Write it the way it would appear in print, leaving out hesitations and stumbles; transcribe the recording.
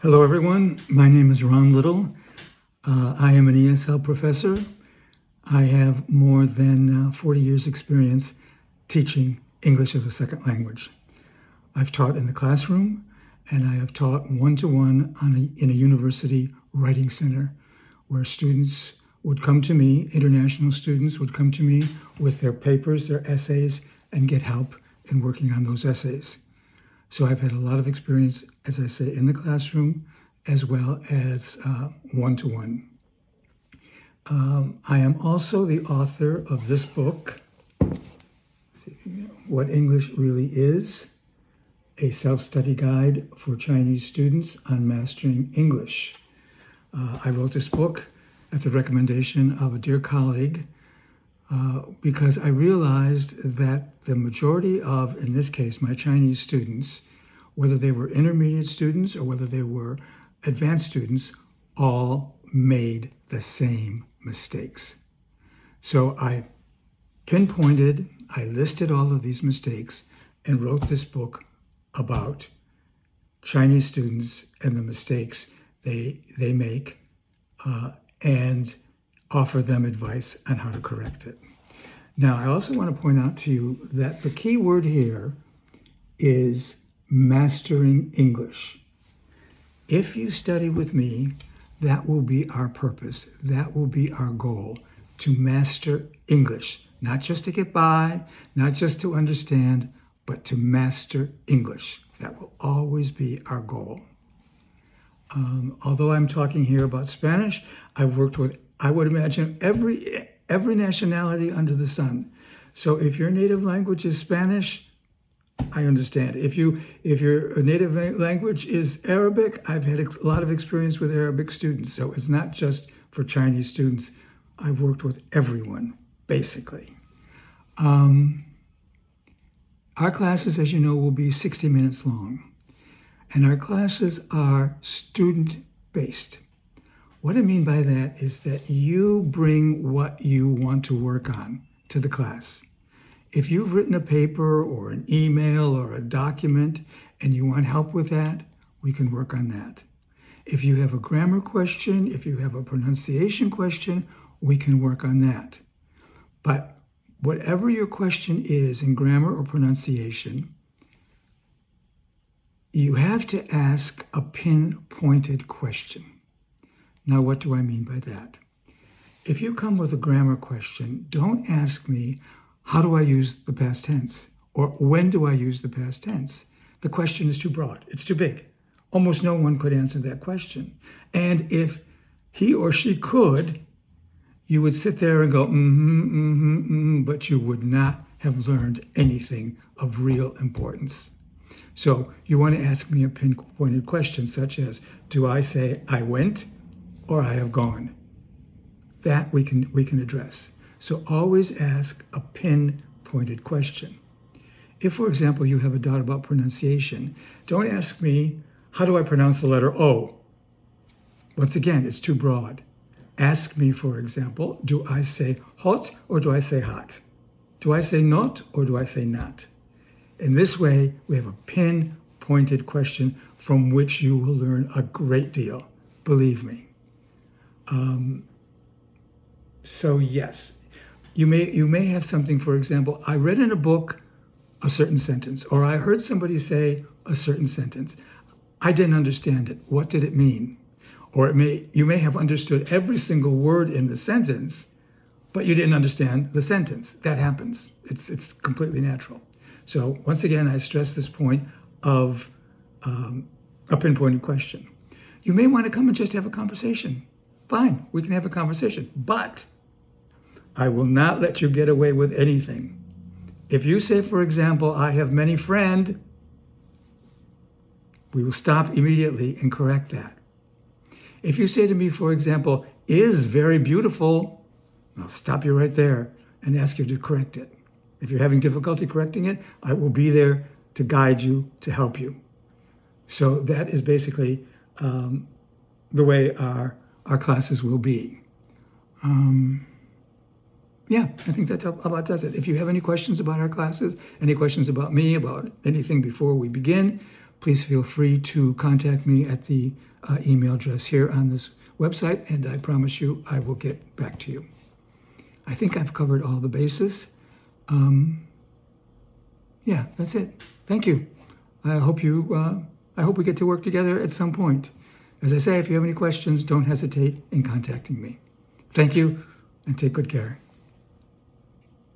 Hello, everyone. My name is Ron Little. I am an ESL professor. I have more than 40 years experience teaching English as a second language. I've taught in the classroom, and I have taught one-to-one in a university writing center where students would come to me, international students would come to me with their papers, their essays, and get help in working on those essays. So I've had a lot of experience, as I say, in the classroom as well as one-to-one. I am also the author of this book, What English Really Is, a self-study guide for Chinese students on mastering English. I wrote this book at the recommendation of a dear colleague because I realized that the majority of, in this case, my Chinese students, whether they were intermediate students or whether they were advanced students, all made the same mistakes. So I pinpointed, I listed all of these mistakes and wrote this book about Chinese students and the mistakes they make and offer them advice on how to correct it. Now, I also want to point out to you that the key word here is mastering English. If you study with me, that will be our purpose. That will be our goal, to master English, not just to get by, not just to understand, but to master English. That will always be our goal. Although I'm talking here about Spanish, I've worked with, I would imagine, every nationality under the sun. So if your native language is Spanish, I understand. If your native language is Arabic, I've had a lot of experience with Arabic students. So it's not just for Chinese students. I've worked with everyone, basically. Our classes, as you know, will be 60 minutes long. And our classes are student-based. What I mean by that is that you bring what you want to work on to the class. If you've written a paper or an email or a document and you want help with that, we can work on that. If you have a grammar question, if you have a pronunciation question, we can work on that. But whatever your question is in grammar or pronunciation, you have to ask a pinpointed question. Now, what do I mean by that? If you come with a grammar question, don't ask me, how do I use the past tense? Or when do I use the past tense? The question is too broad. It's too big. Almost no one could answer that question. And if he or she could, you would sit there and go, but you would not have learned anything of real importance. So you want to ask me a pinpointed question such as, do I say I went or I have gone? That we can address. So always ask a pinpointed question. If, for example, you have a doubt about pronunciation, don't ask me, how do I pronounce the letter O? Once again, it's too broad. Ask me, for example, do I say hot or do I say hot? Do I say not or do I say not? In this way, we have a pinpointed question from which you will learn a great deal, believe me. So yes, you may have something, for example, I read in a book a certain sentence, or I heard somebody say a certain sentence. I didn't understand it. What did it mean? Or you may have understood every single word in the sentence, but you didn't understand the sentence. That happens. It's completely natural. So once again, I stress this point of a pinpointed question. You may want to come and just have a conversation. Fine, we can have a conversation, but I will not let you get away with anything. If you say, for example, I have many friends, we will stop immediately and correct that. If you say to me, for example, is very beautiful, I'll stop you right there and ask you to correct it. If you're having difficulty correcting it, I will be there to guide you, to help you. So that is basically the way our classes will be. Yeah, I think that's about does it. If you have any questions about our classes, any questions about me, about anything before we begin, please feel free to contact me at the email address here on this website, and I promise you I will get back to you. I think I've covered all the bases. Yeah, that's it. Thank you. I hope we get to work together at some point. As I say, if you have any questions, don't hesitate in contacting me. Thank you, and take good care.